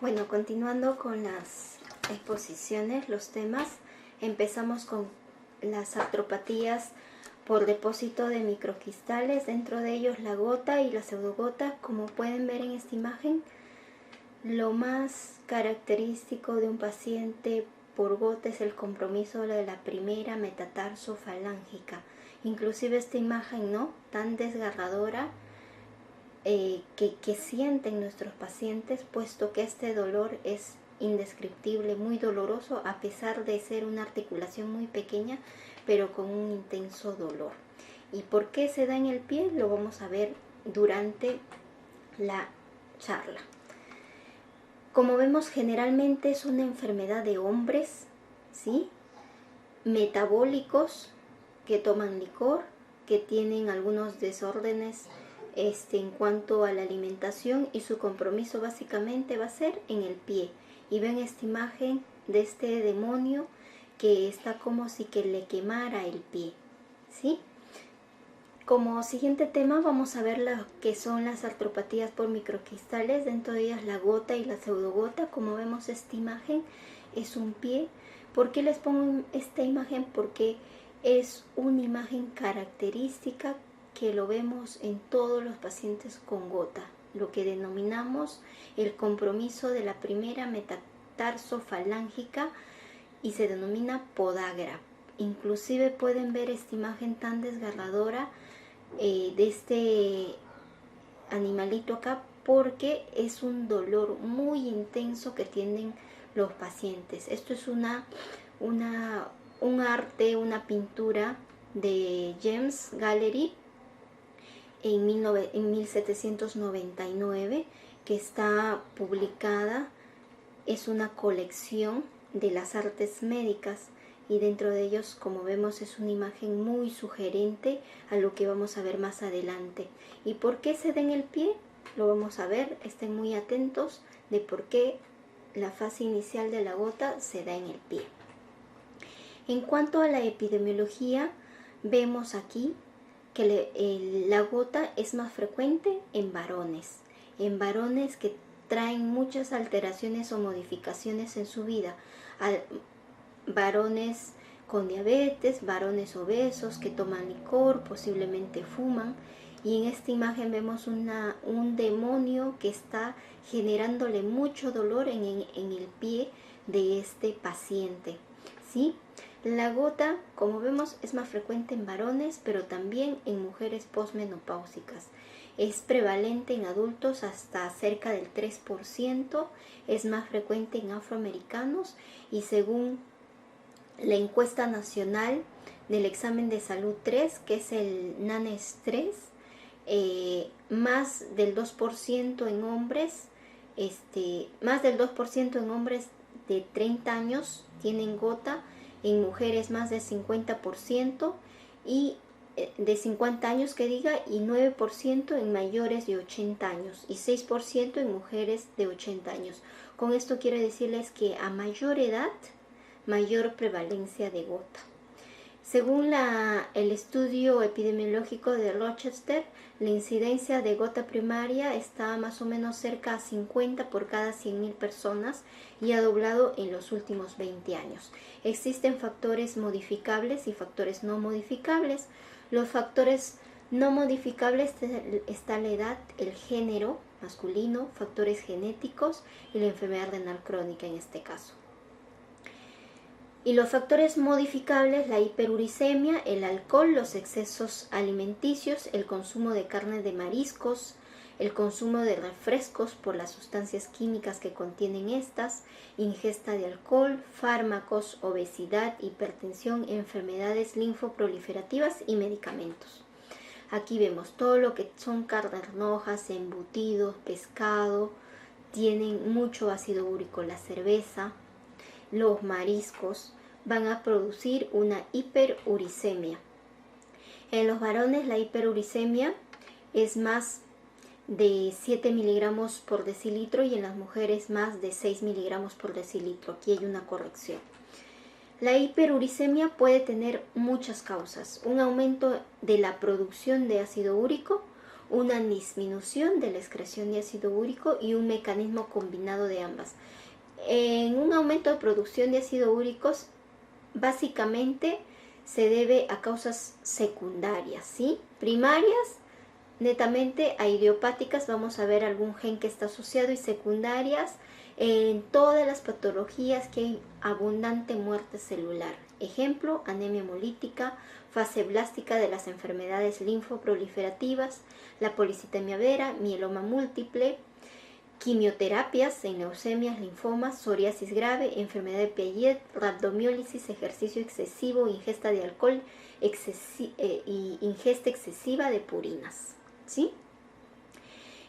Bueno, continuando con las exposiciones, los temas, empezamos con las artropatías por depósito de microcristales, dentro de ellos la gota y la pseudogota. Como pueden ver en esta imagen, lo más característico de un paciente por gota es el compromiso de la primera metatarsofalángica. Inclusive esta imagen, ¿no?, tan desgarradora, que sienten nuestros pacientes, puesto que este dolor es indescriptible, muy doloroso, a pesar de ser una articulación muy pequeña, pero con un intenso dolor. ¿Y por qué se da en el pie? Lo vamos a ver durante la charla. Como vemos, generalmente es una enfermedad de hombres, ¿sí?, metabólicos, que toman licor, que tienen algunos desórdenes en cuanto a la alimentación, y su compromiso básicamente va a ser en el pie. Y ven esta imagen de este demonio que está como si que le quemara el pie, ¿sí? Como siguiente tema vamos a ver lo que son las artropatías por microcristales, dentro de ellas la gota y la pseudogota. Como vemos, esta imagen es un pie. ¿Por qué les pongo esta imagen? Porque es una imagen característica que lo vemos en todos los pacientes con gota, lo que denominamos el compromiso de la primera metatarsofalángica, y se denomina podagra. Inclusive pueden ver esta imagen tan desgarradora de este animalito acá, porque es un dolor muy intenso que tienen los pacientes. Esto es un arte, una pintura de James Gallery en 1799, que está publicada. Es una colección de las artes médicas, y dentro de ellos, como vemos, es una imagen muy sugerente a lo que vamos a ver más adelante. ¿Y por qué se da en el pie? Lo vamos a ver. Estén muy atentos de por qué la fase inicial de la gota se da en el pie. En cuanto a la epidemiología, vemos aquí que la gota es más frecuente en varones que traen muchas alteraciones o modificaciones en su vida. Varones con diabetes, varones obesos que toman licor, posiblemente fuman. Y en esta imagen vemos un demonio que está generándole mucho dolor en el pie de este paciente, ¿sí? La gota, como vemos, es más frecuente en varones, pero también en mujeres posmenopáusicas. Es prevalente en adultos hasta cerca del 3%, es más frecuente en afroamericanos, y según la encuesta nacional del examen de salud 3, que es el NANES 3, más del 2% en hombres, más del 2% en hombres de 30 años tienen gota, en mujeres más del 50%, y de 50 años que diga, y 9% en mayores de 80 años y 6% en mujeres de 80 años. Con esto quiero decirles que a mayor edad, mayor prevalencia de gota. Según el estudio epidemiológico de Rochester, la incidencia de gota primaria está más o menos cerca a 50 por cada 100.000 personas, y ha doblado en los últimos 20 años. Existen factores modificables y factores no modificables. Los factores no modificables está la edad, el género masculino, factores genéticos y la enfermedad renal crónica en este caso. Y los factores modificables: la hiperuricemia, el alcohol, los excesos alimenticios, el consumo de carne de mariscos, el consumo de refrescos por las sustancias químicas que contienen estas, ingesta de alcohol, fármacos, obesidad, hipertensión, enfermedades linfoproliferativas y medicamentos. Aquí vemos todo lo que son carnes rojas, embutidos, pescado, tienen mucho ácido úrico. La cerveza, los mariscos van a producir una hiperuricemia. En los varones la hiperuricemia es más de 7 miligramos por decilitro, y en las mujeres más de 6 miligramos por decilitro. Aquí hay una corrección. La hiperuricemia puede tener muchas causas: un aumento de la producción de ácido úrico, una disminución de la excreción de ácido úrico y un mecanismo combinado de ambas. En un aumento de producción de ácido úrico, básicamente se debe a causas secundarias, ¿sí? Primarias, netamente a idiopáticas, vamos a ver algún gen que está asociado, y secundarias en todas las patologías que hay abundante muerte celular. Ejemplo, anemia hemolítica, fase blástica de las enfermedades linfoproliferativas, la policitemia vera, mieloma múltiple, quimioterapias en leucemias, linfomas, psoriasis grave, enfermedad de Piaget, rabdomiólisis, ejercicio excesivo, ingesta de alcohol y ingesta excesiva de purinas, ¿sí?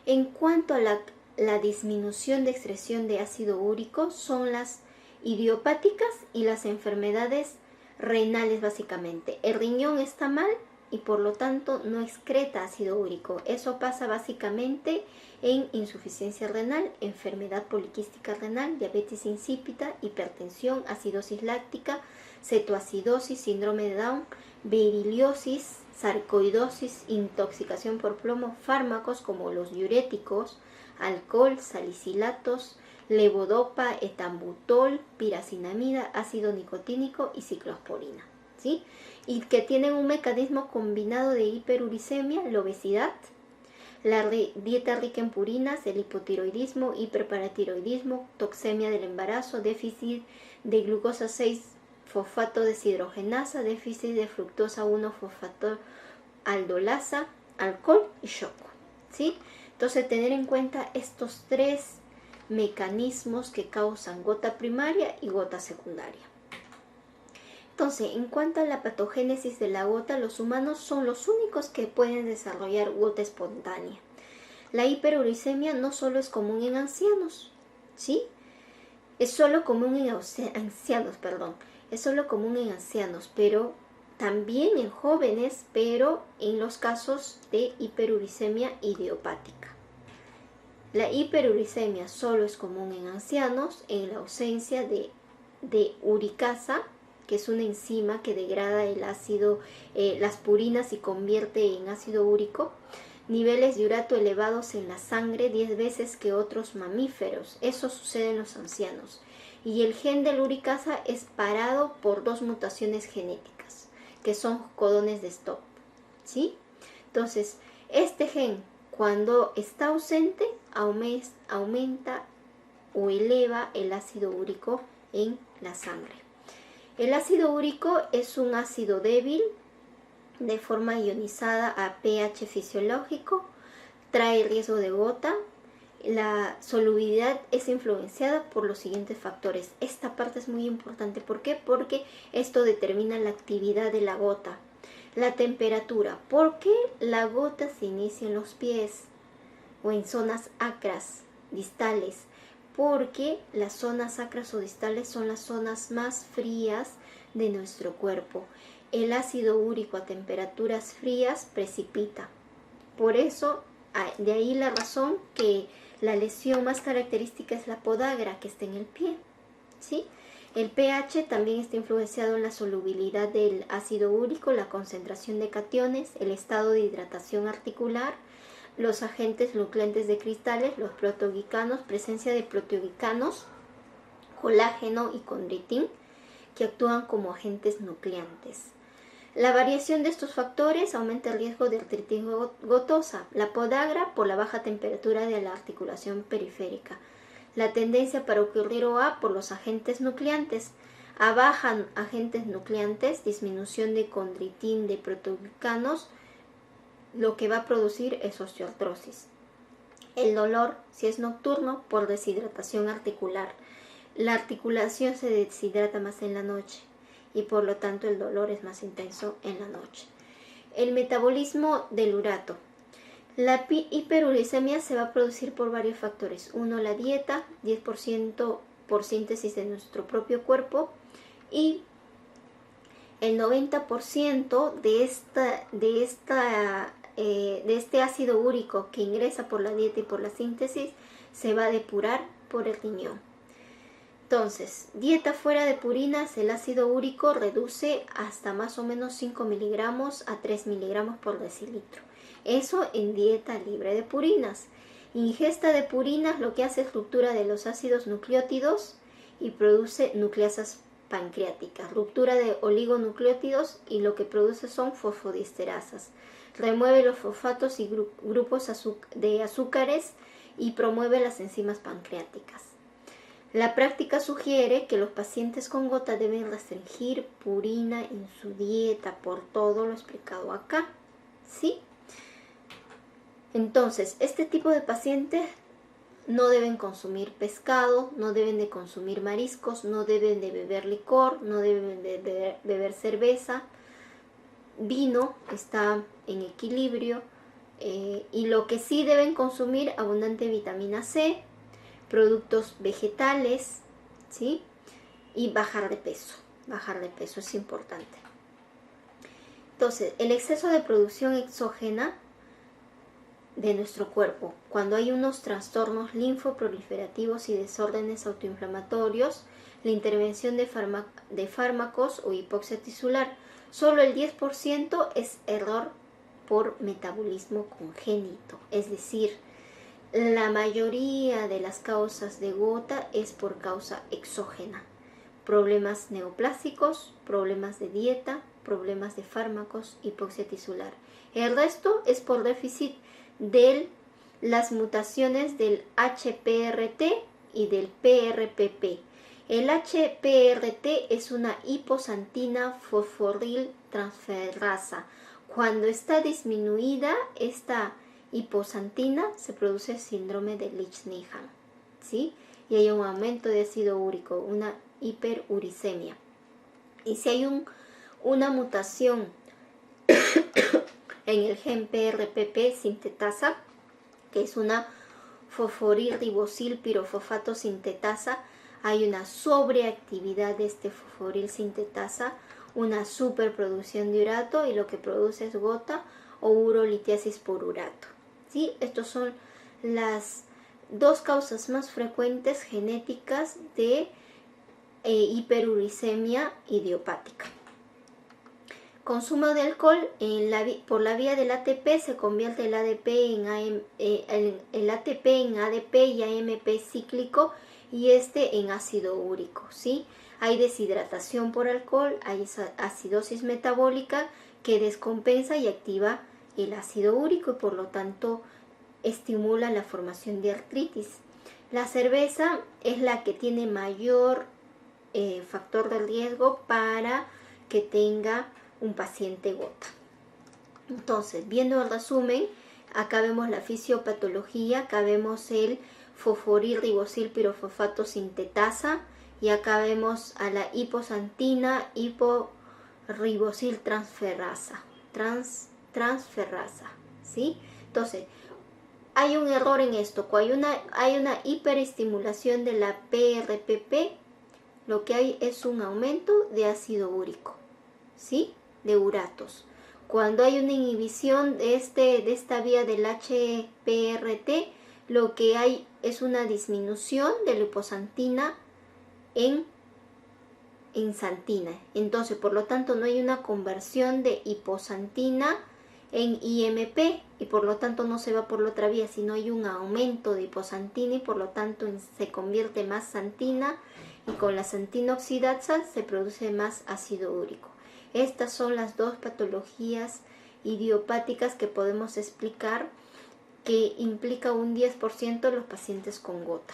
En cuanto a la disminución de excreción de ácido úrico, son las idiopáticas y las enfermedades renales básicamente. El riñón está mal y por lo tanto no excreta ácido úrico. Eso pasa básicamente en insuficiencia renal, enfermedad poliquística renal, diabetes insípida, hipertensión, acidosis láctica, cetoacidosis, síndrome de Down, beriliosis, sarcoidosis, intoxicación por plomo, fármacos como los diuréticos, alcohol, salicilatos, levodopa, etambutol, piracinamida, ácido nicotínico y ciclosporina, ¿sí? Y que tienen un mecanismo combinado de hiperuricemia, la obesidad, la dieta rica en purinas, el hipotiroidismo, hiperparatiroidismo, toxemia del embarazo, déficit de glucosa 6 fosfato deshidrogenasa, déficit de fructosa 1 fosfato aldolasa, alcohol y shock, ¿sí? Entonces, tener en cuenta estos tres mecanismos que causan gota primaria y gota secundaria. Entonces, en cuanto a la patogénesis de la gota, los humanos son los únicos que pueden desarrollar gota espontánea. La hiperuricemia no solo es común en ancianos, ¿sí? Es solo común en ancianos, pero también en jóvenes, pero en los casos de hiperuricemia idiopática. La hiperuricemia solo es común en ancianos en la ausencia de uricasa, que es una enzima que degrada el ácido, las purinas y convierte en ácido úrico, niveles de urato elevados en la sangre 10 veces que otros mamíferos. Eso sucede en los ancianos. Y el gen de la uricasa es parado por 2 mutaciones genéticas, que son codones de stop, ¿sí? Entonces, este gen, cuando está ausente, aumenta o eleva el ácido úrico en la sangre. El ácido úrico es un ácido débil de forma ionizada a pH fisiológico, trae riesgo de gota. La solubilidad es influenciada por los siguientes factores. Esta parte es muy importante. ¿Por qué? Porque esto determina la actividad de la gota. La temperatura. ¿Por qué la gota se inicia en los pies o en zonas acras, distales? Porque las zonas acras o distales son las zonas más frías de nuestro cuerpo. El ácido úrico a temperaturas frías precipita. Por eso, de ahí la razón que la lesión más característica es la podagra que está en el pie, ¿sí? El pH también está influenciado en la solubilidad del ácido úrico, la concentración de cationes, el estado de hidratación articular, los agentes nucleantes de cristales, los proteoglicanos, presencia de proteoglicanos, colágeno y condritin, que actúan como agentes nucleantes. La variación de estos factores aumenta el riesgo de artritis gotosa, la podagra por la baja temperatura de la articulación periférica, la tendencia para ocurrir OA por los agentes nucleantes, a baja agentes nucleantes, disminución de condritin de proteoglicanos, lo que va a producir es osteoartrosis. El dolor, si es nocturno, por deshidratación articular. La articulación se deshidrata más en la noche y por lo tanto el dolor es más intenso en la noche. El metabolismo del urato. La hiperuricemia se va a producir por varios factores. Uno, la dieta, 10% por síntesis de nuestro propio cuerpo, y el 90% de este ácido úrico que ingresa por la dieta y por la síntesis se va a depurar por el riñón. Entonces, dieta fuera de purinas, el ácido úrico reduce hasta más o menos 5 miligramos a 3 miligramos por decilitro. Eso en dieta libre de purinas. Ingesta de purinas lo que hace es ruptura de los ácidos nucleótidos y produce nucleasas pancreáticas, ruptura de oligonucleótidos y lo que produce son fosfodiesterasas. Remueve los fosfatos y grupos de azúcares y promueve las enzimas pancreáticas. La práctica sugiere que los pacientes con gota deben restringir purina en su dieta por todo lo explicado acá, ¿sí? Entonces, este tipo de pacientes no deben consumir pescado, no deben de consumir mariscos, no deben de beber licor, no deben de beber cerveza. Vino está en equilibrio y lo que sí deben consumir, abundante vitamina C, productos vegetales, ¿sí? Y bajar de peso es importante. Entonces, el exceso de producción exógena de nuestro cuerpo, cuando hay unos trastornos linfoproliferativos y desórdenes autoinflamatorios, la intervención de fármacos o hipoxia tisular, solo el 10% es error por metabolismo congénito, es decir, la mayoría de las causas de gota es por causa exógena, problemas neoplásicos, problemas de dieta, problemas de fármacos, hipoxia tisular. El resto es por déficit de las mutaciones del HPRT y del PRPP. El HPRT es una hiposantina fosforil transferasa. Cuando está disminuida esta hiposantina, se produce síndrome de Leach-Nyhan, ¿sí? Y hay un aumento de ácido úrico, una hiperuricemia. Y si hay una mutación en el gen PRPP sintetasa, que es una fosforilribosil pirofosfato sintetasa, hay una sobreactividad de este fosforil sintetasa, una superproducción de urato y lo que produce es gota o urolitiasis por urato, ¿sí? Estos son las dos causas más frecuentes genéticas de hiperuricemia idiopática. Consumo de alcohol por la vía del ATP se convierte el ATP en ADP y AMP cíclico y en ácido úrico, ¿sí? Hay deshidratación por alcohol, hay acidosis metabólica que descompensa y activa el ácido úrico y por lo tanto estimula la formación de artritis. La cerveza es la que tiene mayor factor de riesgo para que tenga un paciente gota. Entonces, viendo el resumen, acá vemos la fisiopatología, acá vemos el fosforilribosil pirofosfato sintetasa y acá vemos a la hiposantina hiporribosil transferasa, ¿sí? Entonces, hay un error en esto, cuando hay una hiperestimulación de la PRPP, lo que hay es un aumento de ácido úrico, ¿sí? De uratos. Cuando hay una inhibición de esta vía del HPRT, lo que hay es una disminución de la hiposantina en santina. Entonces, por lo tanto, no hay una conversión de hiposantina en IMP y por lo tanto no se va por la otra vía, sino hay un aumento de hiposantina y por lo tanto se convierte más santina y con la santina oxidasa se produce más ácido úrico. Estas son las dos patologías idiopáticas que podemos explicar que implica un 10% de los pacientes con gota.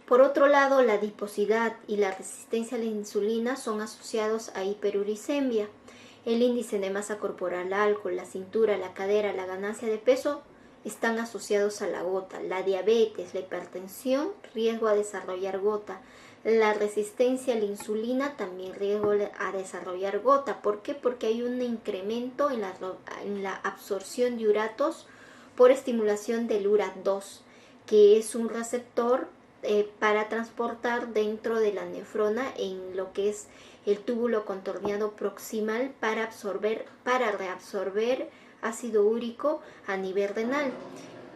Por otro lado, la adiposidad y la resistencia a la insulina son asociados a hiperuricemia. El índice de masa corporal alto, la cintura, la cadera, la ganancia de peso están asociados a la gota. La diabetes, la hipertensión, riesgo a desarrollar gota. La resistencia a la insulina, también riesgo a desarrollar gota. ¿Por qué? Porque hay un incremento en la absorción de uratos por estimulación del URAT2, que es un receptor para transportar dentro de la nefrona en lo que es el túbulo contorneado proximal para reabsorber ácido úrico a nivel renal.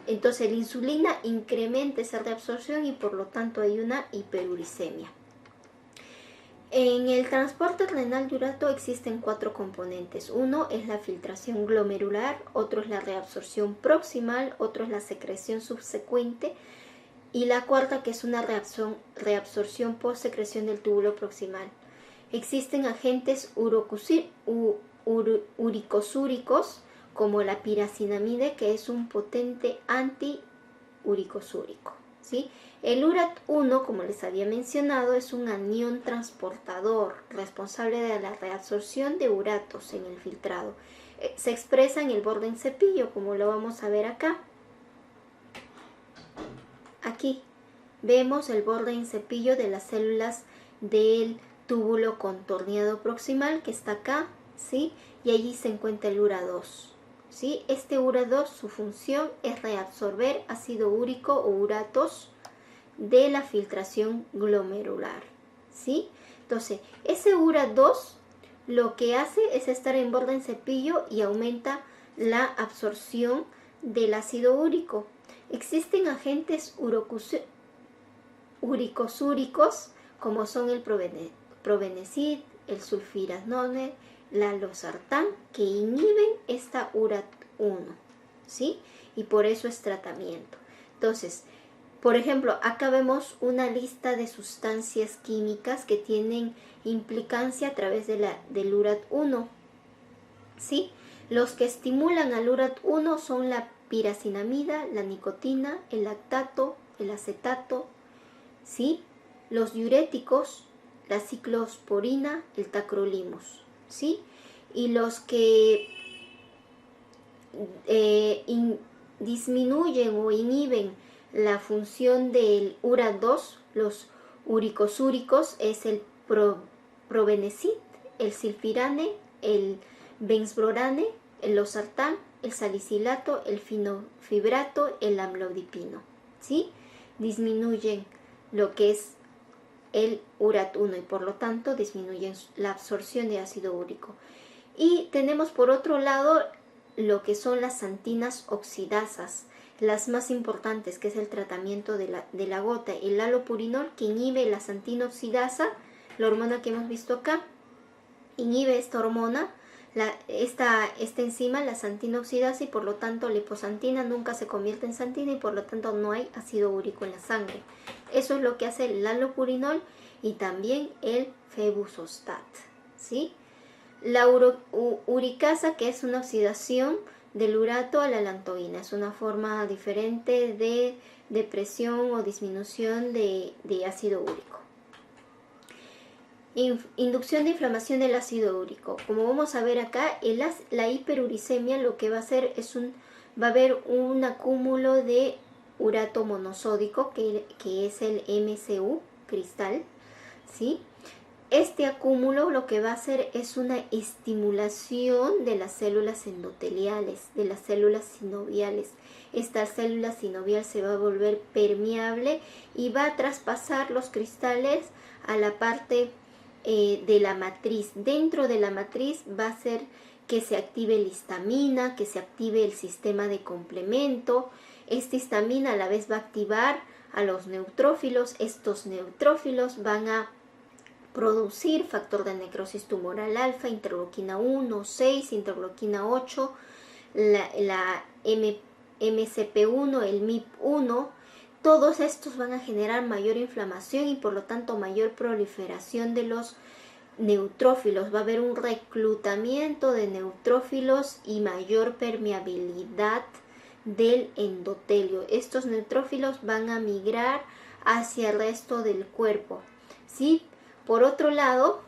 Entonces la insulina incrementa esa reabsorción y por lo tanto hay una hiperuricemia. En el transporte renal de urato existen 4 componentes. Uno es la filtración glomerular, otro es la reabsorción proximal, otro es la secreción subsecuente y la cuarta que es una reabsorción por secreción del túbulo proximal. Existen agentes uricosúricos como la piracinamide, que es un potente antiuricosúrico, ¿sí? El URAT1, como les había mencionado, es un anión transportador responsable de la reabsorción de uratos en el filtrado. Se expresa en el borde en cepillo, como lo vamos a ver acá. Aquí vemos el borde en cepillo de las células del túbulo contorneado proximal, que está acá, ¿sí? Y allí se encuentra el URA2, ¿sí? Este URA2, su función es reabsorber ácido úrico o uratos de la filtración glomerular, ¿sí? Entonces, ese URA2 lo que hace es estar en borde en cepillo y aumenta la absorción del ácido úrico. Existen agentes uricosúricos como son el probenecid, el sulfiranone, la losartán, que inhiben esta URAT1, ¿sí? Y por eso es tratamiento. Entonces, por ejemplo, acá vemos una lista de sustancias químicas que tienen implicancia a través del URAT1, ¿sí? Los que estimulan al URAT1 son la piracinamida, la nicotina, el lactato, el acetato, ¿sí? Los diuréticos, la ciclosporina, el tacrolimus, ¿sí? Y los que disminuyen o inhiben la función del URA2, los uricosúricos, es el probenecid, el silfirane, el benzbrorane, el losartán, el salicilato, el finofibrato, el amlodipino, ¿sí? Disminuyen lo que es el URAT1 y por lo tanto disminuyen la absorción de ácido úrico. Y tenemos por otro lado lo que son las santinas oxidasas, las más importantes, que es el tratamiento de la gota, el allopurinol, que inhibe la santina oxidasa, la hormona que hemos visto acá, inhibe esta hormona, esta enzima, la santina oxidasa, y por lo tanto la liposantina nunca se convierte en santina y por lo tanto no hay ácido úrico en la sangre. Eso es lo que hace el allopurinol y también el febuxostat, ¿sí? La uricasa, que es una oxidación del urato a la lantoína, es una forma diferente de depresión o disminución de ácido úrico. Inducción de inflamación del ácido úrico. Como vamos a ver acá, la hiperuricemia lo que va a hacer es va a haber un acúmulo de urato monosódico, que es el MCU cristal, ¿sí? Este acúmulo lo que va a hacer es una estimulación de las células endoteliales, de las células sinoviales. Esta célula sinovial se va a volver permeable y va a traspasar los cristales a la parte de la matriz. Dentro de la matriz va a hacer que se active la histamina, que se active el sistema de complemento. Esta histamina a la vez va a activar a los neutrófilos. Estos neutrófilos van a producir factor de necrosis tumoral alfa, interleuquina 1, 6, interleuquina 8, la MCP1, el MIP1. Todos estos van a generar mayor inflamación y por lo tanto mayor proliferación de los neutrófilos. Va a haber un reclutamiento de neutrófilos y mayor permeabilidad del endotelio. Estos neutrófilos van a migrar hacia el resto del cuerpo, ¿sí? Por otro lado,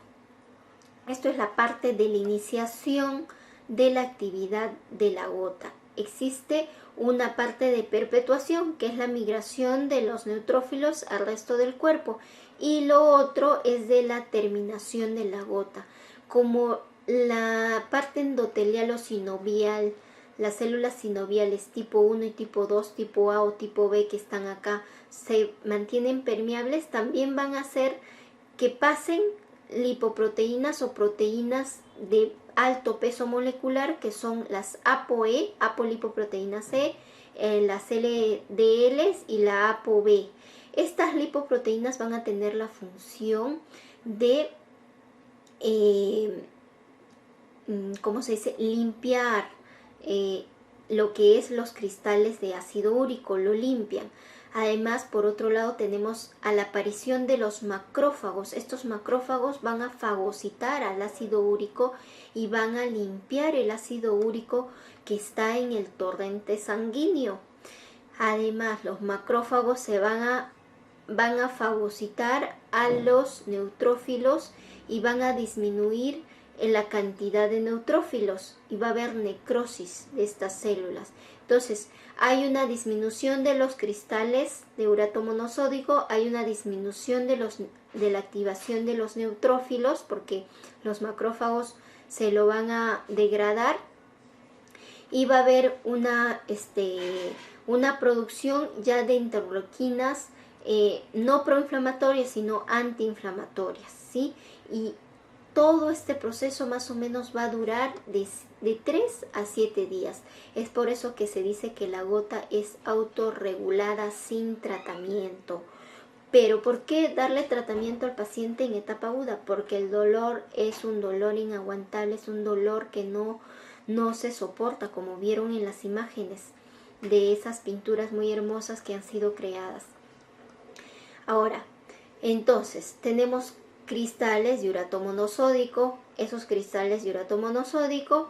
esto es la parte de la iniciación de la actividad de la gota. Existe una parte de perpetuación, que es la migración de los neutrófilos al resto del cuerpo, y lo otro es de la terminación de la gota. Como la parte endotelial o sinovial, las células sinoviales tipo 1 y tipo 2, tipo A o tipo B que están acá, se mantienen permeables, también van a hacer que pasen lipoproteínas o proteínas de alto peso molecular, que son las ApoE, apolipoproteína C, las LDL y la ApoB. Estas lipoproteínas van a tener la función de ¿cómo se dice? Limpiar lo que es los cristales de ácido úrico, lo limpian. Además, por otro lado, tenemos a la aparición de los macrófagos. Estos macrófagos van a fagocitar al ácido úrico y van a limpiar el ácido úrico que está en el torrente sanguíneo. Además, los macrófagos van a fagocitar a los neutrófilos y van a disminuir en la cantidad de neutrófilos y va a haber necrosis de estas células. Entonces, hay una disminución de los cristales de urato monosódico, hay una disminución de la activación de los neutrófilos porque los macrófagos se lo van a degradar y va a haber una producción ya de interleuquinas no proinflamatorias sino antiinflamatorias, ¿sí? Y todo este proceso más o menos va a durar de 3 a 7 días. Es por eso que se dice que la gota es autorregulada sin tratamiento. Pero ¿por qué darle tratamiento al paciente en etapa aguda? Porque el dolor es un dolor inaguantable, es un dolor que no se soporta, como vieron en las imágenes de esas pinturas muy hermosas que han sido creadas. Ahora, entonces, tenemos cristales de urato monosódico. Esos cristales de urato monosódico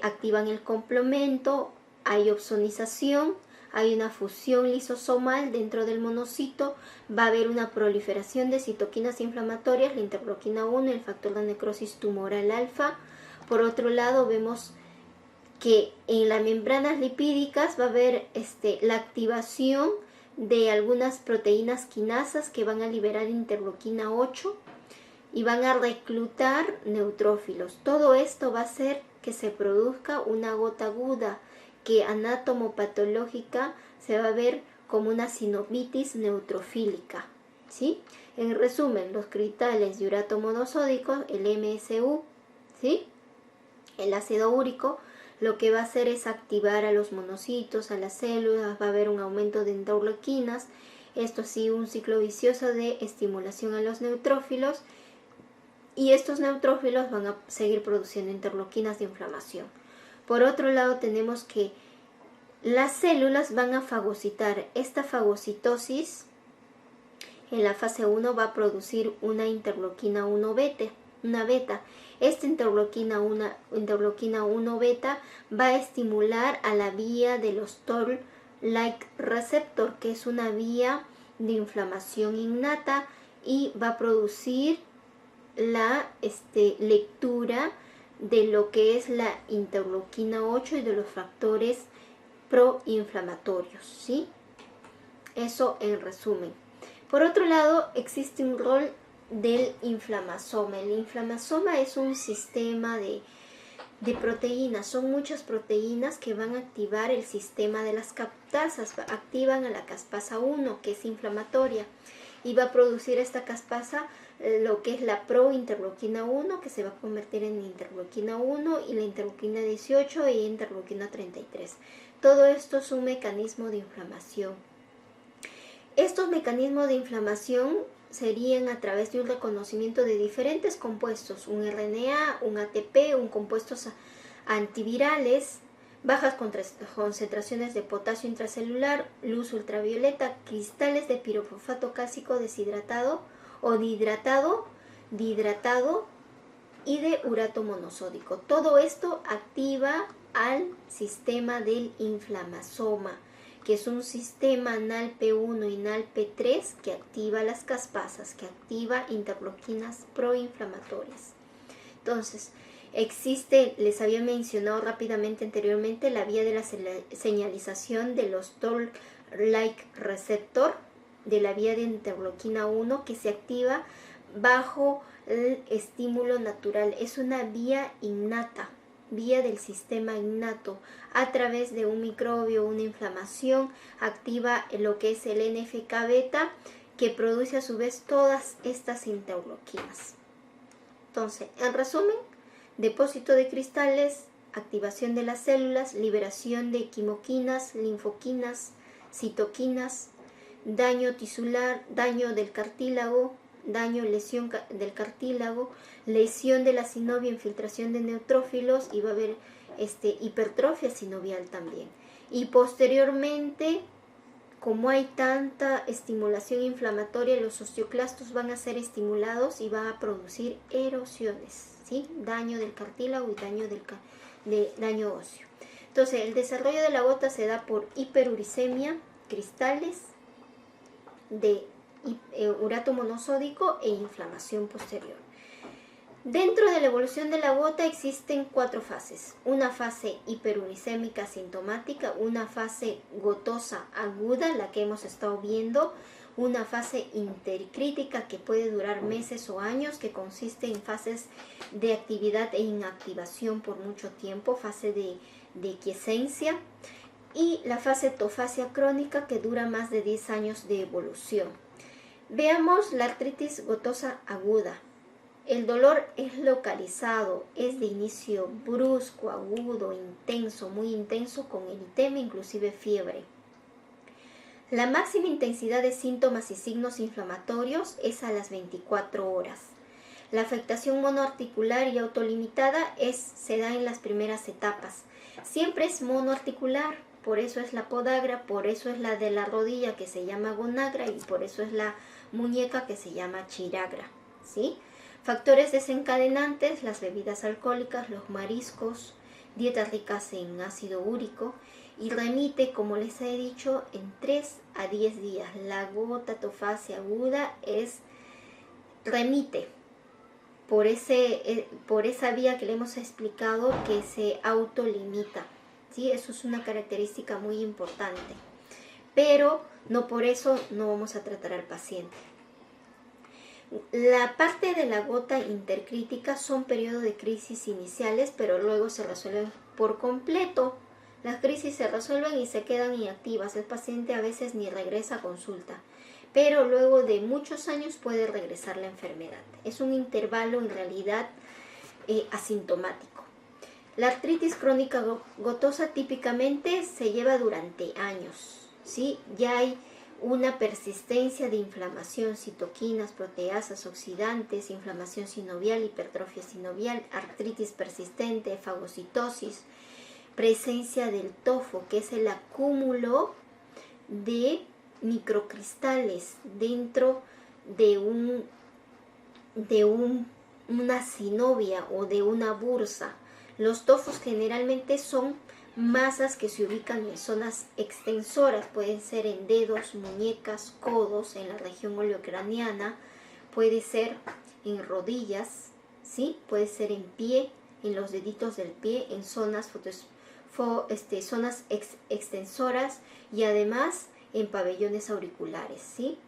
activan el complemento, hay opsonización, hay una fusión lisosomal dentro del monocito, va a haber una proliferación de citoquinas inflamatorias, la interleuquina 1 y el factor de necrosis tumoral alfa. Por otro lado, vemos que en las membranas lipídicas va a haber la activación de algunas proteínas quinasas que van a liberar interleuquina 8 y van a reclutar neutrófilos. Todo esto va a hacer que se produzca una gota aguda que anatomopatológica se va a ver como una sinovitis neutrofílica, ¿sí? En resumen, los cristales de urato monosódico, el MSU, ¿sí? El ácido úrico, lo que va a hacer es activar a los monocitos, a las células, va a haber un aumento de interleuquinas, esto sí, un ciclo vicioso de estimulación a los neutrófilos, y estos neutrófilos van a seguir produciendo interleuquinas de inflamación. Por otro lado, tenemos que las células van a fagocitar. Esta fagocitosis en la fase 1 va a producir una interleuquina 1 beta, una beta. Esta interleuquina 1 beta va a estimular a la vía de los Toll-like receptor, que es una vía de inflamación innata, y va a producir la lectura de lo que es la interleuquina 8 y de los factores proinflamatorios, ¿sí? Eso en resumen. Por otro lado, existe un rol del inflamasoma. El inflamasoma es un sistema de proteínas, son muchas proteínas que van a activar el sistema de las caspasas, activan a la caspasa 1, que es inflamatoria, y va a producir esta caspasa lo que es la prointerleuquina 1, que se va a convertir en interleuquina 1, y la interleuquina 18 y interleuquina 33. Todo esto es un mecanismo de inflamación. Estos mecanismos de inflamación serían a través de un reconocimiento de diferentes compuestos, un RNA, un ATP, un compuestos antivirales, bajas concentraciones de potasio intracelular, luz ultravioleta, cristales de pirofosfato cálcico deshidratado o dihidratado y de urato monosódico. Todo esto activa al sistema del inflamasoma, que es un sistema NALP1 y NALP3 que activa las caspasas, que activa interleuquinas proinflamatorias. Entonces, existe, les había mencionado rápidamente anteriormente, la vía de la señalización de los Toll-like receptor, de la vía de interleuquina 1, que se activa bajo el estímulo natural. Es una vía innata, vía del sistema innato. A través de un microbio, una inflamación, activa lo que es el NFK beta, que produce a su vez todas estas interleuquinas. Entonces, en resumen, depósito de cristales, activación de las células, liberación de quimoquinas, linfoquinas, citoquinas, daño tisular, daño del cartílago, daño, lesión del cartílago, lesión de la sinovia, infiltración de neutrófilos, y va a haber hipertrofia sinovial también. Y posteriormente, como hay tanta estimulación inflamatoria, los osteoclastos van a ser estimulados y van a producir erosiones, ¿sí? Daño del cartílago y daño óseo. Entonces, el desarrollo de la gota se da por hiperuricemia, cristales de urato monosódico e inflamación posterior. Dentro de la evolución de la gota existen 4 fases. Una fase hiperuricémica sintomática, una fase gotosa aguda, la que hemos estado viendo, una fase intercrítica que puede durar meses o años, que consiste en fases de actividad e inactivación por mucho tiempo, fase de quiescencia, y la fase tofasia crónica, que dura más de 10 años de evolución. Veamos la artritis gotosa aguda. El dolor es localizado, es de inicio brusco, agudo, intenso, muy intenso, con eritema, inclusive fiebre. La máxima intensidad de síntomas y signos inflamatorios es a las 24 horas. La afectación monoarticular y autolimitada se da en las primeras etapas. Siempre es monoarticular, por eso es la podagra, por eso es la de la rodilla que se llama gonagra y por eso es la muñeca que se llama chiragra, ¿sí? Factores desencadenantes: las bebidas alcohólicas, los mariscos, dietas ricas en ácido úrico, y remite, como les he dicho, en 3 a 10 días. La gota tofasia aguda remite por esa vía que le hemos explicado, que se autolimita, ¿sí? Eso es una característica muy importante, pero no por eso no vamos a tratar al paciente. La parte de la gota intercrítica son periodos de crisis iniciales, pero luego se resuelven por completo. Las crisis se resuelven y se quedan inactivas. El paciente a veces ni regresa a consulta, pero luego de muchos años puede regresar la enfermedad. Es un intervalo en realidad asintomático. La artritis crónica gotosa típicamente se lleva durante años, ¿sí? Ya hay una persistencia de inflamación, citoquinas, proteasas, oxidantes, inflamación sinovial, hipertrofia sinovial, artritis persistente, fagocitosis, presencia del tofo, que es el acúmulo de microcristales dentro de una sinovia o de una bursa. Los tofos generalmente son masas que se ubican en zonas extensoras, pueden ser en dedos, muñecas, codos, en la región oleocraniana, puede ser en rodillas, ¿sí? Puede ser en pie, en los deditos del pie, en zonas extensoras, y además en pabellones auriculares, ¿sí?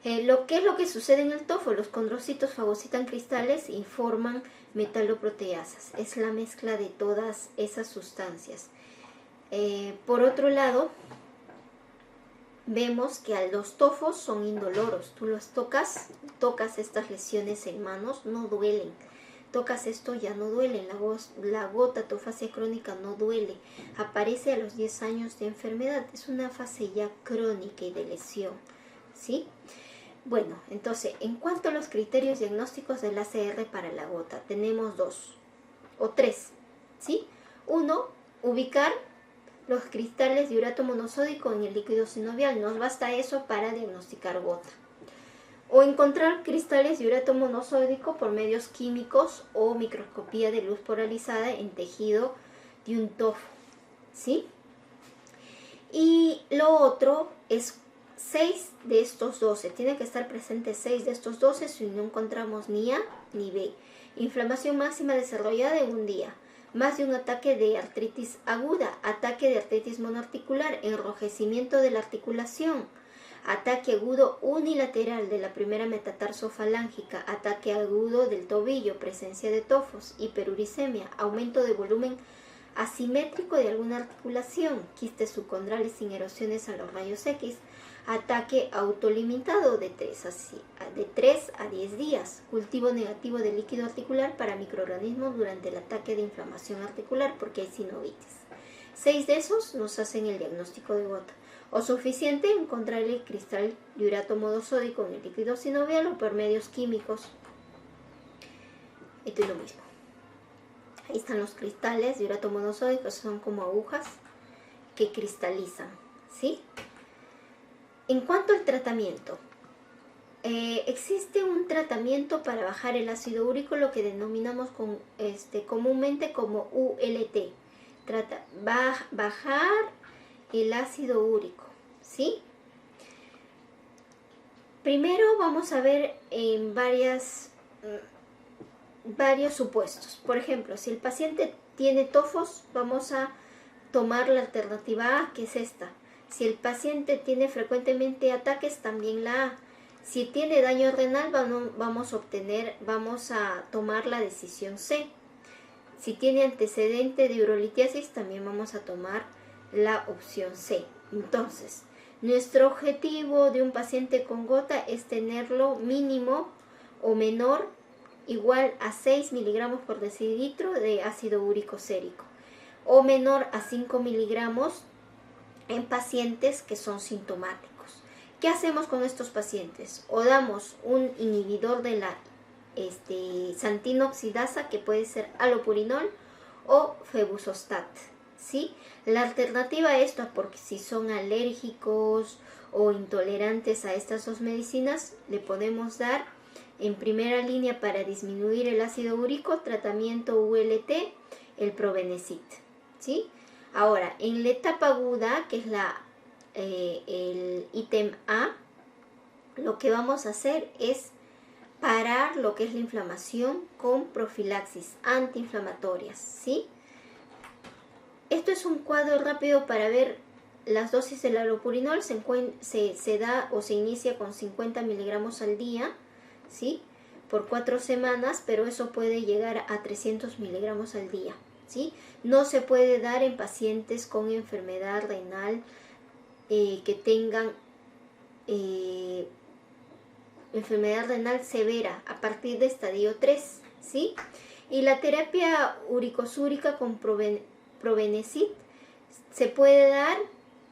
¿Qué es lo que sucede en el tofo? Los condrocitos fagocitan cristales y forman metaloproteasas. Es la mezcla de todas esas sustancias. Por otro lado, vemos que los tofos son indoloros. Tú los tocas estas lesiones en manos, no duelen. Tocas esto, ya no duele. La gota tofasia crónica no duele. Aparece a los 10 años de enfermedad. Es una fase ya crónica y de lesión, ¿sí? Bueno, entonces, en cuanto a los criterios diagnósticos del ACR para la gota, tenemos 2 o 3, ¿sí? 1, ubicar los cristales de urato monosódico en el líquido sinovial. Nos basta eso para diagnosticar gota. O encontrar cristales de urato monosódico por medios químicos o microscopía de luz polarizada en tejido de un tofo, ¿sí? Y lo otro es 6 de estos 12. Tiene que estar presente 6 de estos 12 si no encontramos ni A ni B. Inflamación máxima desarrollada en un día. Más de un ataque de artritis aguda, ataque de artritis monoarticular, enrojecimiento de la articulación, ataque agudo unilateral de la primera metatarsofalángicas, ataque agudo del tobillo, presencia de tofos, hiperuricemia, aumento de volumen asimétrico de alguna articulación, quistes subcondrales sin erosiones a los rayos X, ataque autolimitado de 3 a 10 días, cultivo negativo de líquido articular para microorganismos durante el ataque de inflamación articular porque hay sinovitis. 6 de esos nos hacen el diagnóstico de gota. o suficiente encontrar el cristal de urato modosódico en el líquido sinovial o por medios químicos. Esto es lo mismo. Ahí están los cristales de urato modosódico, son como agujas que cristalizan, ¿sí? En cuanto al tratamiento, existe un tratamiento para bajar el ácido úrico, lo que denominamos comúnmente como ULT. Bajar el ácido úrico, ¿sí? Primero vamos a ver en varios supuestos. Por ejemplo, si el paciente tiene tofos, vamos a tomar la alternativa A, que es esta. Si el paciente tiene frecuentemente ataques, también la A. Si tiene daño renal, vamos a tomar la decisión C. Si tiene antecedente de urolitiasis, también vamos a tomar la opción C. Entonces, nuestro objetivo de un paciente con gota es tenerlo mínimo o menor igual a 6 miligramos por decilitro de ácido úrico sérico o menor a 5 miligramos en pacientes que son sintomáticos. ¿Qué hacemos con estos pacientes? O damos un inhibidor de la xantina oxidasa, que puede ser allopurinol o febuxostat, ¿sí? La alternativa a esto, porque si son alérgicos o intolerantes a estas dos medicinas, le podemos dar en primera línea para disminuir el ácido úrico, tratamiento ULT, el probenecid, ¿sí? Ahora, en la etapa aguda, que es el ítem A, lo que vamos a hacer es parar lo que es la inflamación con profilaxis antiinflamatorias, ¿sí? Esto es un cuadro rápido para ver las dosis del allopurinol. Se da o se inicia con 50 miligramos al día, ¿sí? Por 4 semanas, pero eso puede llegar a 300 miligramos al día, ¿sí? No se puede dar en pacientes con enfermedad renal que tengan enfermedad renal severa a partir de estadio 3, ¿sí? Y la terapia uricosúrica con probenecid se puede dar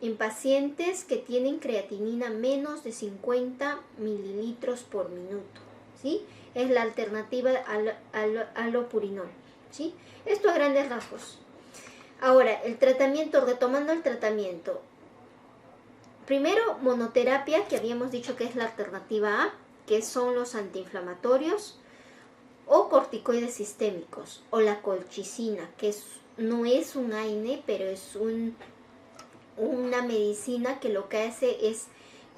en pacientes que tienen creatinina menos de 50 mililitros por minuto, ¿sí? Es la alternativa al allopurinol, ¿sí? Esto a grandes rasgos. Ahora, retomando el tratamiento. Primero, monoterapia, que habíamos dicho que es la alternativa A, que son los antiinflamatorios o corticoides sistémicos, o la colchicina, que no es un AINE, pero es una medicina que lo que hace es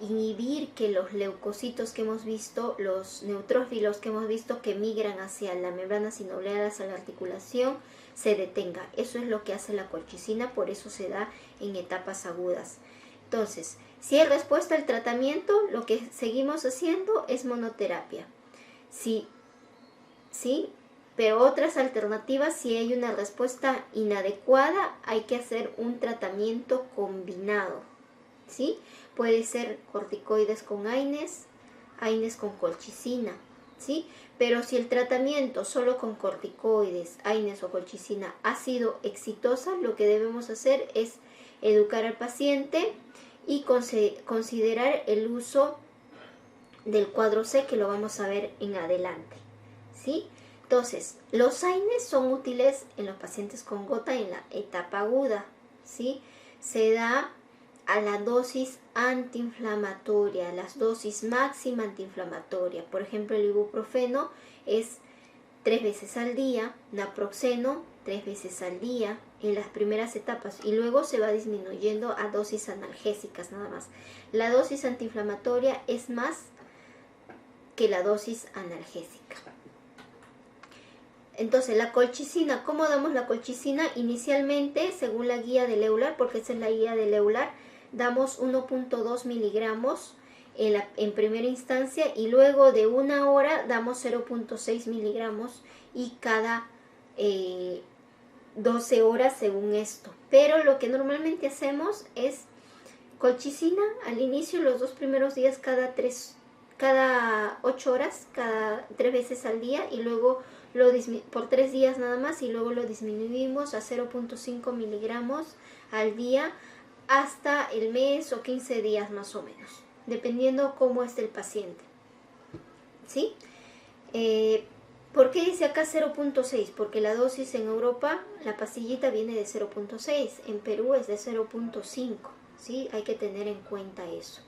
inhibir que los leucocitos que hemos visto, los neutrófilos que hemos visto que migran hacia la membrana sinovial, hacia la articulación, se detenga. Eso es lo que hace la colchicina, por eso se da en etapas agudas. Entonces, si hay respuesta al tratamiento, lo que seguimos haciendo es monoterapia. Sí, pero otras alternativas, si hay una respuesta inadecuada, hay que hacer un tratamiento combinado, ¿sí? Puede ser corticoides con AINES con colchicina, ¿sí? Pero si el tratamiento solo con corticoides, AINES o colchicina ha sido exitosa, lo que debemos hacer es educar al paciente y considerar el uso del cuadro C, que lo vamos a ver en adelante, ¿sí? Entonces, los AINES son útiles en los pacientes con gota en la etapa aguda, ¿sí? Se da a la dosis antiinflamatoria, la dosis máxima antiinflamatoria. Por ejemplo, el ibuprofeno es 3 veces al día, naproxeno 3 veces al día en las primeras etapas, y luego se va disminuyendo a dosis analgésicas nada más. La dosis antiinflamatoria es más que la dosis analgésica. Entonces, la colchicina, ¿cómo damos la colchicina? Inicialmente, según la guía del EULAR, porque esa es la guía del EULAR, damos 1.2 miligramos en primera instancia, y luego de 1 hora damos 0.6 miligramos y cada 12 horas según esto. Pero lo que normalmente hacemos es colchicina al inicio, los 2 primeros días cada 8 horas, cada 3 veces al día, y luego por 3 días nada más, y luego lo disminuimos a 0.5 miligramos al día hasta el mes o 15 días más o menos, dependiendo cómo esté el paciente. ¿Sí? ¿Por qué dice acá 0.6? Porque la dosis en Europa, la pastillita viene de 0.6, en Perú es de 0.5, ¿sí? Hay que tener en cuenta eso.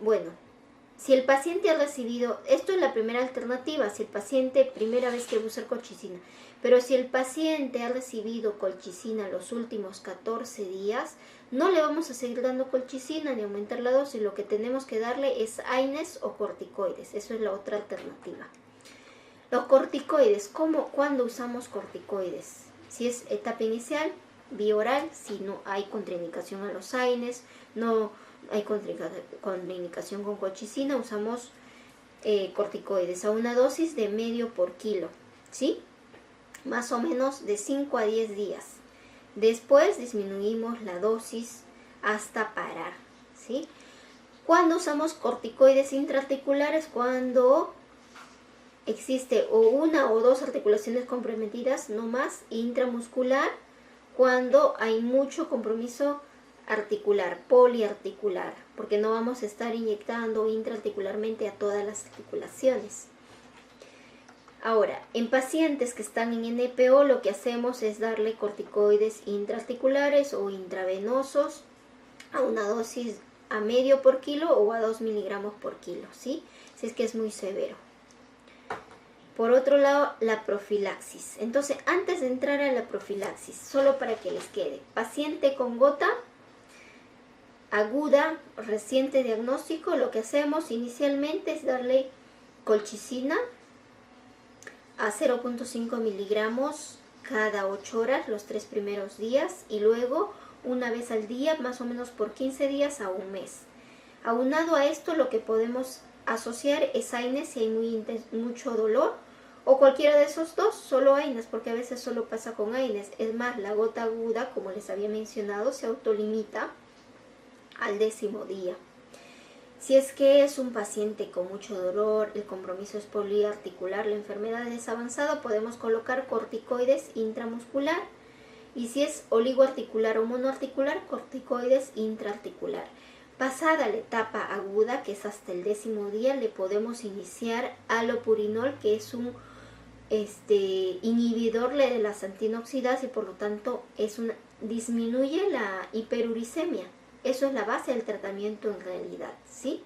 Bueno, si el paciente ha recibido, esto es la primera alternativa, si el paciente, primera vez que va a usar colchicina, pero si el paciente ha recibido colchicina los últimos 14 días, no le vamos a seguir dando colchicina ni aumentar la dosis, lo que tenemos que darle es AINES o corticoides, eso es la otra alternativa. Los corticoides, ¿cuándo usamos corticoides? Si es etapa inicial, vía oral, si no hay contraindicación a los AINES, no hay contraindicación con colchicina, usamos corticoides a una dosis de medio por kilo, ¿sí? Más o menos de 5 a 10 días. Después disminuimos la dosis hasta parar, ¿sí? Cuando usamos corticoides intraarticulares, cuando existe o una o dos articulaciones comprometidas, no más, intramuscular, cuando hay mucho compromiso articular, poliarticular, porque no vamos a estar inyectando intraarticularmente a todas las articulaciones. Ahora, en pacientes que están en NPO, lo que hacemos es darle corticoides intraarticulares o intravenosos a una dosis a medio por kilo o a 2 miligramos por kilo, ¿sí? Si es que es muy severo. Por otro lado, la profilaxis. Entonces, antes de entrar a la profilaxis, solo para que les quede, paciente con gota aguda, reciente diagnóstico, lo que hacemos inicialmente es darle colchicina a 0.5 miligramos cada 8 horas los 3 primeros días y luego una vez al día, más o menos por 15 días a un mes. Aunado a esto, lo que podemos asociar es AINES si hay mucho dolor, o cualquiera de esos dos, solo AINES, porque a veces solo pasa con AINES. Es más, la gota aguda, como les había mencionado, se autolimita al 10º día. Si es que es un paciente con mucho dolor, el compromiso es poliarticular, la enfermedad es avanzada, podemos colocar corticoides intramuscular. Y si es oligoarticular o monoarticular, corticoides intraarticular. Pasada la etapa aguda, que es hasta el 10º día, le podemos iniciar allopurinol, que es un inhibidor de la santinoxidasa y por lo tanto disminuye la hiperuricemia. Eso es la base del tratamiento en realidad, ¿sí?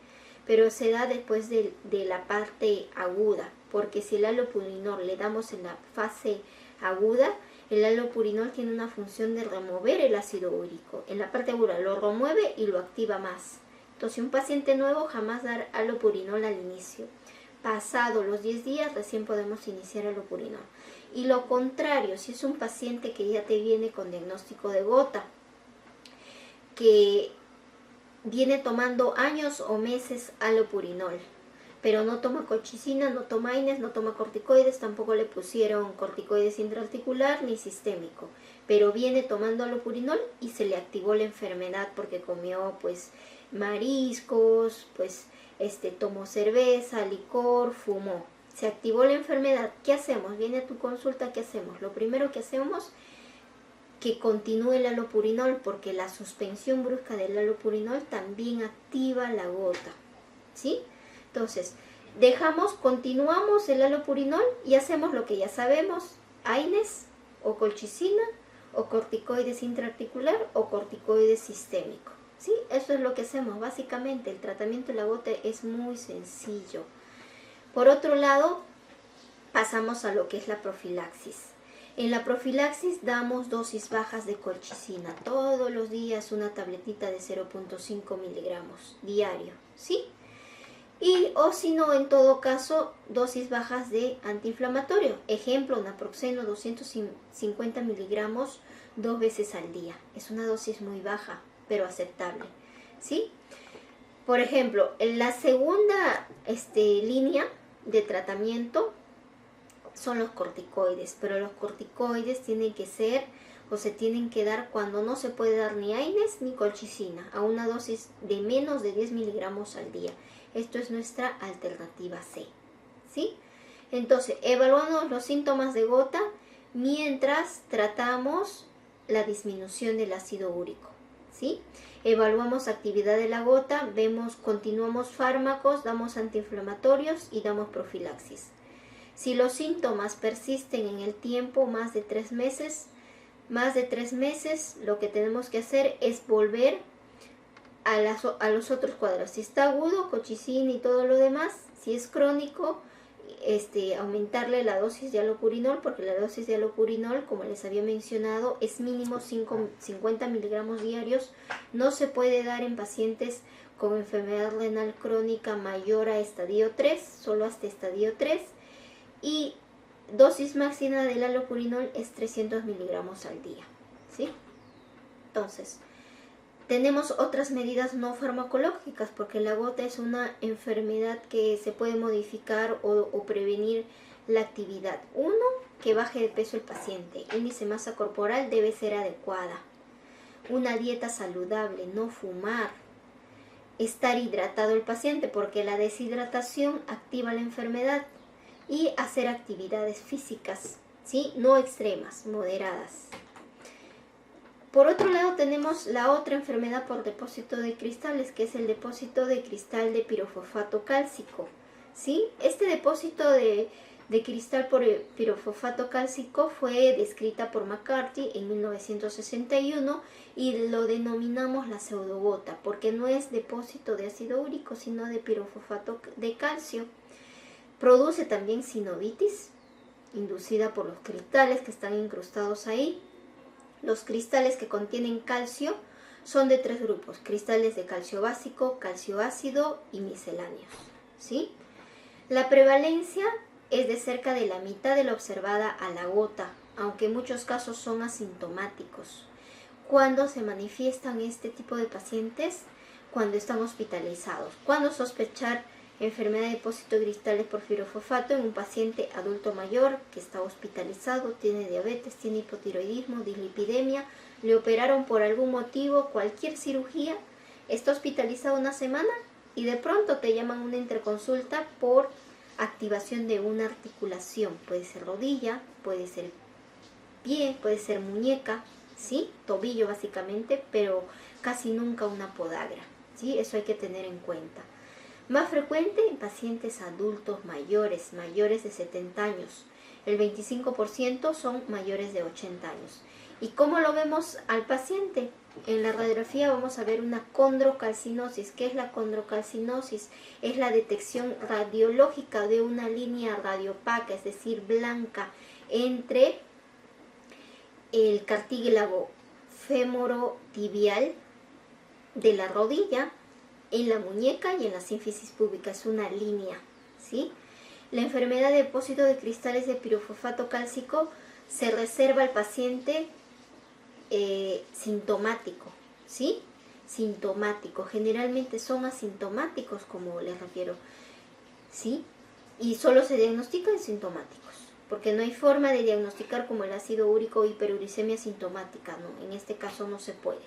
Pero se da después de la parte aguda, porque si el allopurinol le damos en la fase aguda, el allopurinol tiene una función de remover el ácido úrico. En la parte aguda lo remueve y lo activa más. Entonces, un paciente nuevo jamás dar allopurinol al inicio. Pasado los 10 días recién podemos iniciar allopurinol. Y lo contrario, si es un paciente que ya te viene con diagnóstico de gota, que viene tomando años o meses allopurinol, pero no toma colchicina, no toma AINES, no toma corticoides, tampoco le pusieron corticoides intraarticular ni sistémico, pero viene tomando allopurinol y se le activó la enfermedad porque comió pues mariscos, pues tomó cerveza, licor, fumó, se activó la enfermedad. ¿Qué hacemos? Viene a tu consulta, ¿qué hacemos? Lo primero que hacemos, que continúe el allopurinol, porque la suspensión brusca del allopurinol también activa la gota, ¿sí? Entonces, continuamos el allopurinol y hacemos lo que ya sabemos, AINES o colchicina o corticoides intraarticular o corticoides sistémico, ¿sí? Eso es lo que hacemos, básicamente el tratamiento de la gota es muy sencillo. Por otro lado, pasamos a lo que es la profilaxis. En la profilaxis damos dosis bajas de colchicina, todos los días una tabletita de 0.5 miligramos diario, ¿sí? O si no, en todo caso, dosis bajas de antiinflamatorio. Ejemplo, naproxeno 250 miligramos 2 veces al día. Es una dosis muy baja, pero aceptable, ¿sí? Por ejemplo, en la segunda línea de tratamiento son los corticoides, pero los corticoides tienen que ser o se tienen que dar cuando no se puede dar ni AINES ni colchicina, a una dosis de menos de 10 miligramos al día. Esto es nuestra alternativa C, ¿sí? Entonces, evaluamos los síntomas de gota mientras tratamos la disminución del ácido úrico, ¿sí? Evaluamos actividad de la gota, vemos, continuamos fármacos, damos antiinflamatorios y damos profilaxis. Si los síntomas persisten en el tiempo más de 3 meses, lo que tenemos que hacer es volver a los otros cuadros. Si está agudo, colchicina y todo lo demás. Si es crónico, aumentarle la dosis de alopurinol, porque la dosis de alopurinol, como les había mencionado, es mínimo 50 miligramos diarios. No se puede dar en pacientes con enfermedad renal crónica mayor a estadio 3, solo hasta estadio 3. Y dosis máxima del alopurinol es 300 miligramos al día, ¿sí? Entonces, tenemos otras medidas no farmacológicas, porque la gota es una enfermedad que se puede modificar o prevenir la actividad. Uno, que baje de peso el paciente. Índice de masa corporal debe ser adecuada. Una dieta saludable, no fumar. Estar hidratado el paciente, porque la deshidratación activa la enfermedad. Y hacer actividades físicas, ¿sí? No extremas, moderadas. Por otro lado tenemos la otra enfermedad por depósito de cristales, que es el depósito de cristal de pirofosfato cálcico, ¿sí? Este depósito de cristal por pirofosfato cálcico fue descrita por McCarthy en 1961 y lo denominamos la pseudogota, porque no es depósito de ácido úrico, sino de pirofosfato de calcio. Produce también sinovitis, inducida por los cristales que están incrustados ahí. Los cristales que contienen calcio son de 3 grupos: cristales de calcio básico, calcio ácido y misceláneos, ¿sí? La prevalencia es de cerca de la mitad de la observada a la gota, aunque en muchos casos son asintomáticos. ¿Cuándo se manifiestan este tipo de pacientes? Cuando están hospitalizados. ¿Cuándo sospechar enfermedad de depósito de cristales por pirofosfato en un paciente adulto mayor que está hospitalizado, tiene diabetes, tiene hipotiroidismo, dislipidemia, le operaron por algún motivo, cualquier cirugía, está hospitalizado una semana y de pronto te llaman a una interconsulta por activación de una articulación? Puede ser rodilla, puede ser pie, puede ser muñeca, ¿sí? Tobillo básicamente, pero casi nunca una podagra, ¿sí? Eso hay que tener en cuenta. Más frecuente en pacientes adultos mayores de 70 años. El 25% son mayores de 80 años. ¿Y cómo lo vemos al paciente? En la radiografía vamos a ver una condrocalcinosis. ¿Qué es la condrocalcinosis? Es la detección radiológica de una línea radiopaca, es decir, blanca, entre el cartílago femorotibial de la rodilla, en la muñeca y en la sínfisis púbica. Es una línea, ¿sí? La enfermedad de depósito de cristales de pirofosfato cálcico se reserva al paciente sintomático, ¿sí? Sintomático. Generalmente son asintomáticos, como les refiero, ¿sí? Y solo se diagnostican sintomáticos, porque no hay forma de diagnosticar como el ácido úrico o hiperuricemia sintomática, ¿no? En este caso no se puede.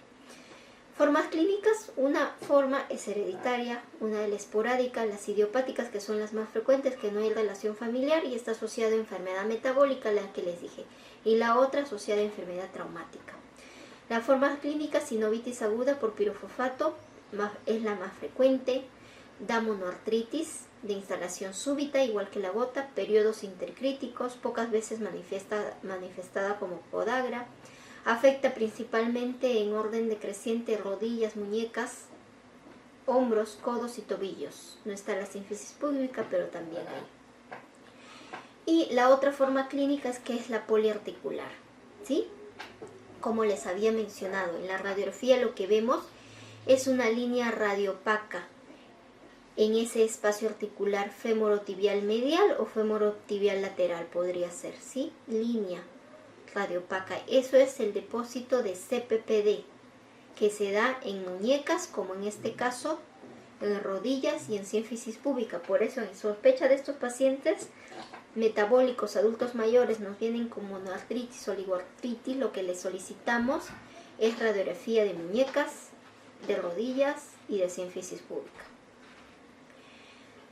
Formas clínicas: una forma es hereditaria, una es la esporádica, las idiopáticas, que son las más frecuentes, que no hay relación familiar y está asociada a enfermedad metabólica, la que les dije, y la otra asociada a enfermedad traumática. La forma clínica: sinovitis aguda por pirofosfato, es la más frecuente, da monoartritis de instalación súbita, igual que la gota, periodos intercríticos, pocas veces manifestada como podagra. Afecta principalmente en orden decreciente rodillas, muñecas, hombros, codos y tobillos. No está la sínfisis púbica, pero también hay. Y la otra forma clínica es que es la poliarticular, ¿sí? Como les había mencionado, en la radiografía lo que vemos es una línea radiopaca en ese espacio articular femorotibial medial o femorotibial lateral, podría ser, ¿sí? Línea radiopaca. Eso es el depósito de CPPD, que se da en muñecas, como en este caso, en rodillas y en sínfisis púbica. Por eso, en sospecha de estos pacientes metabólicos adultos mayores nos vienen con monoartritis o oligoartritis, lo que les solicitamos es radiografía de muñecas, de rodillas y de sínfisis púbica.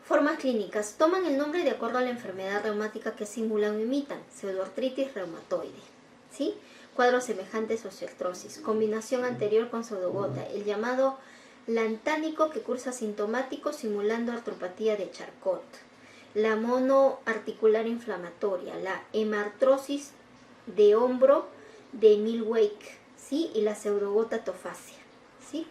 Formas clínicas: toman el nombre de acuerdo a la enfermedad reumática que simulan o imitan, pseudoartritis reumatoide, ¿sí? cuadros semejantes a osteoartrosis. Combinación anterior con pseudogota, el llamado lantánico que cursa sintomático simulando artropatía de Charcot, la monoarticular inflamatoria, la hemartrosis de hombro de Milwake, ¿sí? Y la pseudogota tofacia, ¿sí?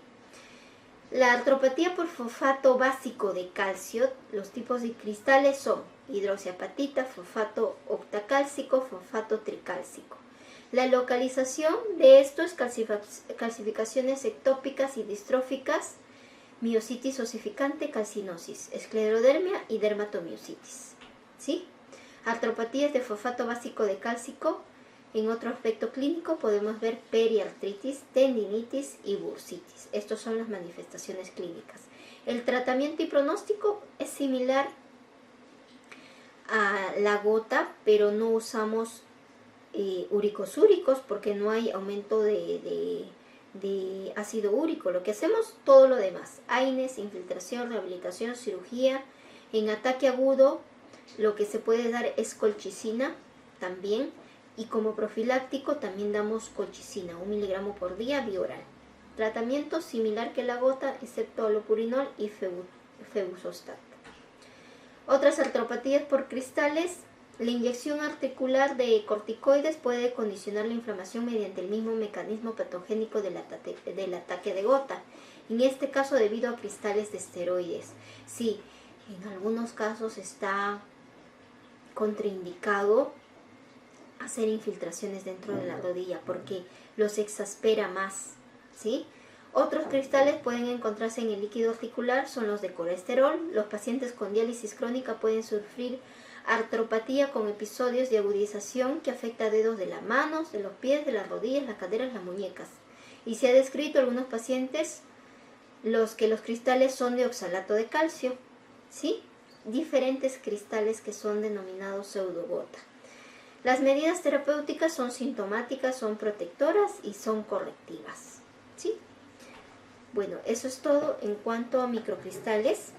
La artropatía por fosfato básico de calcio, los tipos de cristales son hidroxiapatita, fosfato octacálcico, fosfato tricálcico. La localización de esto es calcificaciones ectópicas y distróficas, miositis osificante, calcinosis, esclerodermia y dermatomiositis, ¿sí? Artropatías de fosfato básico de cálcico. En otro aspecto clínico podemos ver periartritis, tendinitis y bursitis. Estas son las manifestaciones clínicas. El tratamiento y pronóstico es similar a la gota, pero no usamos uricosúricos porque no hay aumento de ácido úrico. Lo que hacemos todo lo demás: AINES, infiltración, rehabilitación, cirugía. En ataque agudo lo que se puede dar es colchicina también. Y como profiláctico también damos colchicina, 1 miligramo por día vía oral. Tratamiento similar que la gota, excepto alopurinol y febuxostat. Otras artropatías por cristales. La inyección articular de corticoides puede condicionar la inflamación mediante el mismo mecanismo patogénico del ataque de gota. En este caso debido a cristales de esteroides. Sí, en algunos casos está contraindicado hacer infiltraciones dentro de la rodilla porque los exaspera más, ¿sí? Otros cristales pueden encontrarse en el líquido articular, son los de colesterol. Los pacientes con diálisis crónica pueden sufrir artropatía con episodios de agudización que afecta a dedos de las manos, de los pies, de las rodillas, las caderas, las muñecas. Y se ha descrito en algunos pacientes los cristales son de oxalato de calcio, ¿sí? Diferentes cristales que son denominados pseudogota. Las medidas terapéuticas son sintomáticas, son protectoras y son correctivas, ¿sí? Bueno, eso es todo en cuanto a microcristales.